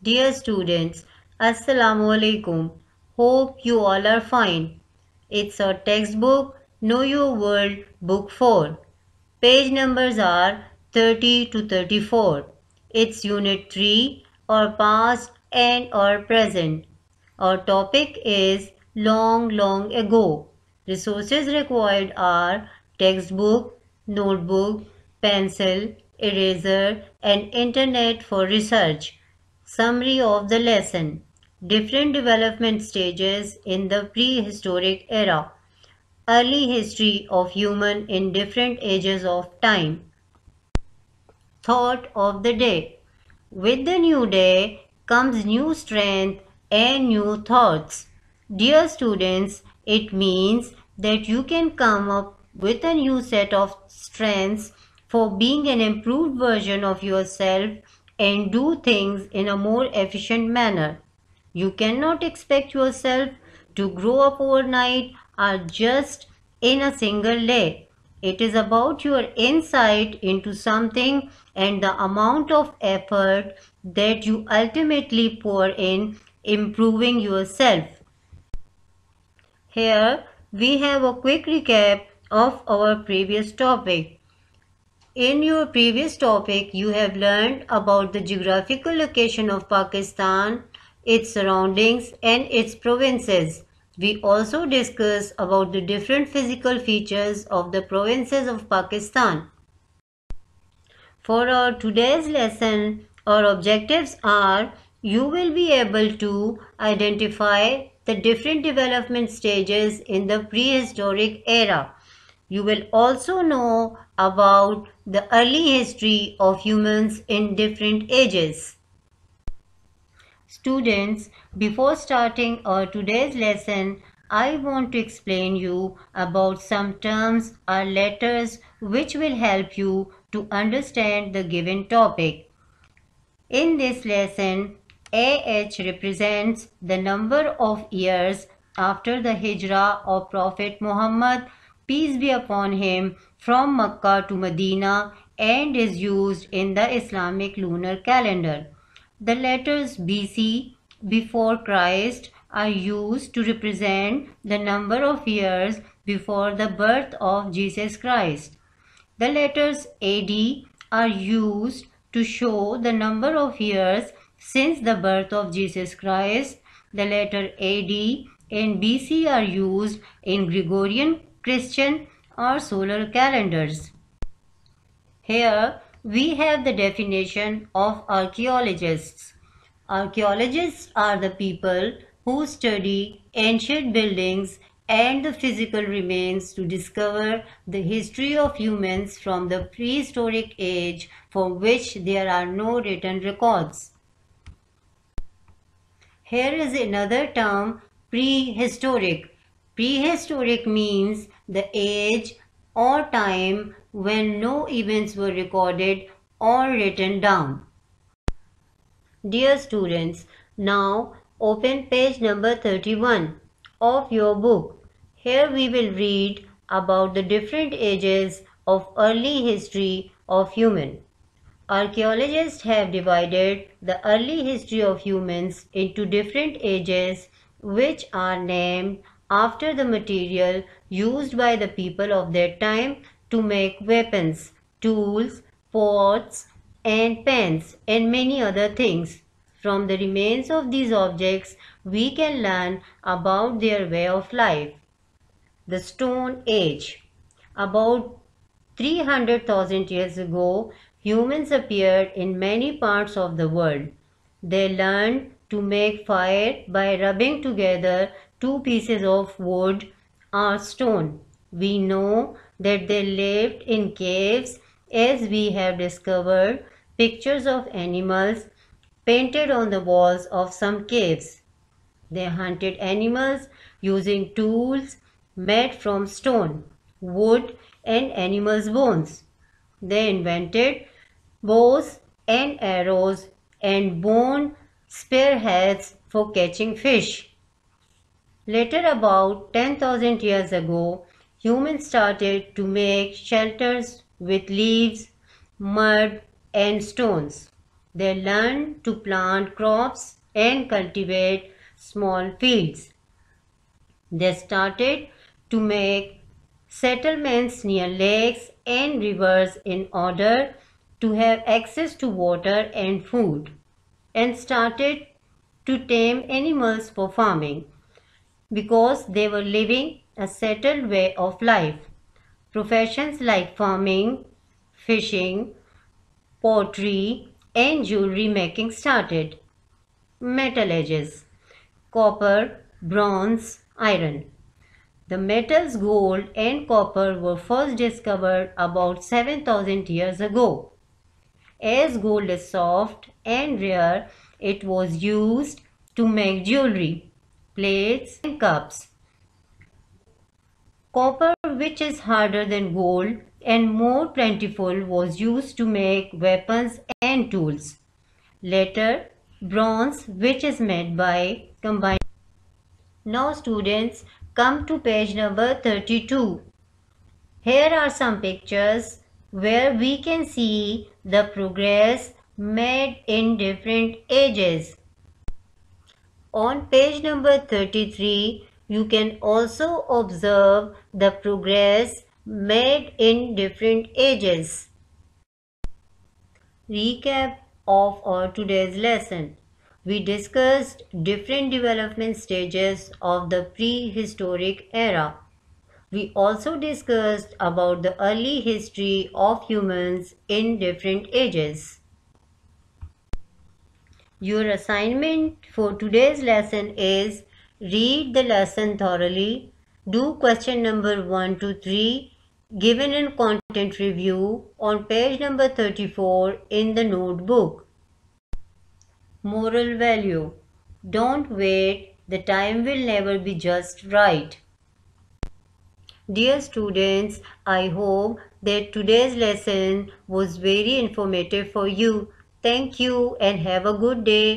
Dear students, Assalamu alaikum. Hope you all are fine. It's our textbook Know Your World Book 4. Page numbers are 30 to 34. It's Unit 3 or past and or present. Our topic is long, long ago. Resources required are textbook, notebook, pencil, eraser and internet for research. Summary of the lesson. Different development stages in the prehistoric era. Early history of human in different ages of time. Thought of the day. With the new day comes new strength and new thoughts. Dear students, it means that you can come up with a new set of strengths for being an improved version of yourself and do things in a more efficient manner. You cannot expect yourself to grow up overnight or just in a single day. It is about your insight into something and the amount of effort that you ultimately pour in improving yourself. Here we have a quick recap of our previous topic. In your previous topic, you have learned about the geographical location of Pakistan, its surroundings and its provinces. We also discussed about the different physical features of the provinces of Pakistan. For our today's lesson, our objectives are you will be able to identify the different development stages in the prehistoric era. You will also know about the early history of humans in different ages. Students, before starting our today's lesson, I want to explain you about some terms or letters which will help you to understand the given topic. In this lesson, AH represents the number of years after the Hijrah of Prophet Muhammad, peace be upon him, from Mecca to Medina and is used in the Islamic lunar calendar. The letters BC, before Christ, are used to represent the number of years before the birth of Jesus Christ. The letters AD are used to show the number of years since the birth of Jesus Christ. The letter AD and BC are used in Gregorian, Christian or solar calendars. Here we have the definition of archaeologists. Archaeologists are the people who study ancient buildings and the physical remains to discover the history of humans from the prehistoric age for which there are no written records. Here is another term, prehistoric. Prehistoric means the age or time when no events were recorded or written down. Dear students, now open page number 31 of your book. Here we will read about the different ages of early history of human. Archaeologists have divided the early history of humans into different ages which are named after the material used by the people of that time to make weapons, tools, pots and pans and many other things. From the remains of these objects, we can learn about their way of life. The Stone Age. About 300,000 years ago, humans appeared in many parts of the world. They learned to make fire by rubbing together two pieces of wood or stone. We know that they lived in caves as we have discovered pictures of animals painted on the walls of some caves. They hunted animals using tools made from stone, wood and animals' bones. They invented bows and arrows and bone spearheads for catching fish. Later, about 10,000 years ago, humans started to make shelters with leaves, mud and stones. They learned to plant crops and cultivate small fields. They started to make settlements near lakes and rivers in order to have access to water and food, and started to tame animals for farming because they were living a settled way of life. Professions like farming, fishing, pottery, and jewelry making started. Metal ages: copper, bronze, iron. The metals gold and copper were first discovered about 7,000 years ago. As gold is soft and rare, it was used to make jewelry, plates, and cups. Copper, which is harder than gold and more plentiful, was used to make weapons and tools. Later, bronze, which is made by combining. Now students, come to page number 32. Here are some pictures where we can see the progress made in different ages. On page number 33, you can also observe the progress made in different ages. Recap of our today's lesson. We discussed different development stages of the prehistoric era. We also discussed about the early history of humans in different ages. Your assignment for today's lesson is read the lesson thoroughly, do question number 1 to 3 given in content review on page number 34 in the notebook. Moral value: don't wait, the time will never be just right. Dear students, I hope that today's lesson was very informative for you. Thank you and have a good day.